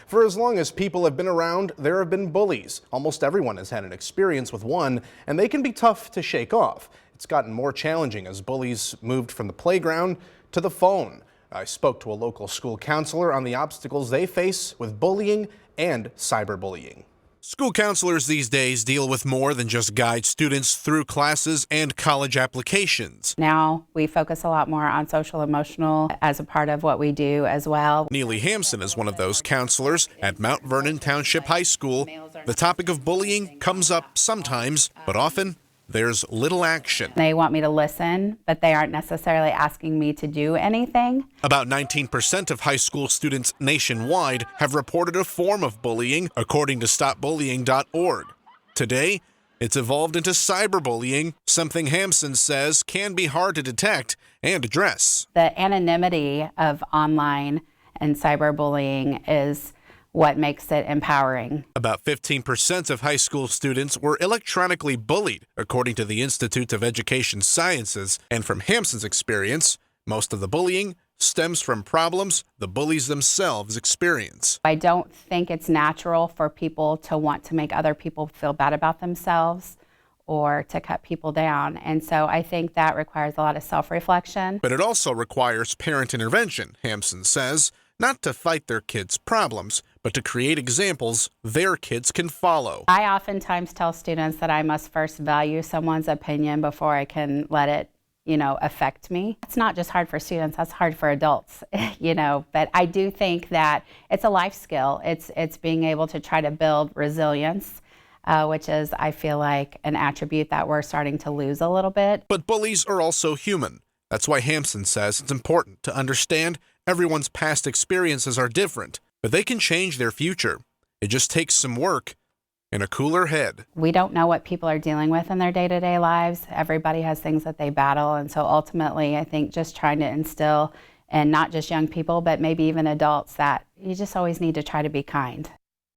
For as long as people have been around, there have been bullies. Almost everyone has had an experience with one, and they can be tough to shake off. It's gotten more challenging as bullies moved from the playground to the phone. I spoke to a local school counselor on the obstacles they face with bullying and cyberbullying. School counselors these days deal with more than just guide students through classes and college applications. Now we focus a lot more on social emotional as a part of what we do as well. Neely Hampson is one of those counselors at Mount Vernon Township High School. The topic of bullying comes up sometimes, but often there's little action. They want me to listen, but they aren't necessarily asking me to do anything. About 19% of high school students nationwide have reported a form of bullying, according to stopbullying.org. Today, it's evolved into cyberbullying, something Hampson says can be hard to detect and address. The anonymity of online and cyberbullying is what makes it empowering. About 15% of high school students were electronically bullied, according to the Institute of Education Sciences. And from Hampson's experience, most of the bullying stems from problems the bullies themselves experience. I don't think it's natural for people to want to make other people feel bad about themselves or to cut people down. And so I think that requires a lot of self-reflection. But it also requires parent intervention, Hampson says, not to fight their kids' problems, but to create examples their kids can follow. I oftentimes tell students that I must first value someone's opinion before I can let it, affect me. It's not just hard for students, that's hard for adults, but I do think that it's a life skill. It's being able to try to build resilience, which is, I feel like, an attribute that we're starting to lose a little bit. But bullies are also human. That's why Hampson says it's important to understand everyone's past experiences are different, but they can change their future. It just takes some work and a cooler head. We don't know what people are dealing with in their day-to-day lives. Everybody has things that they battle, and so ultimately I think just trying to instill, and not just young people, but maybe even adults, that you just always need to try to be kind.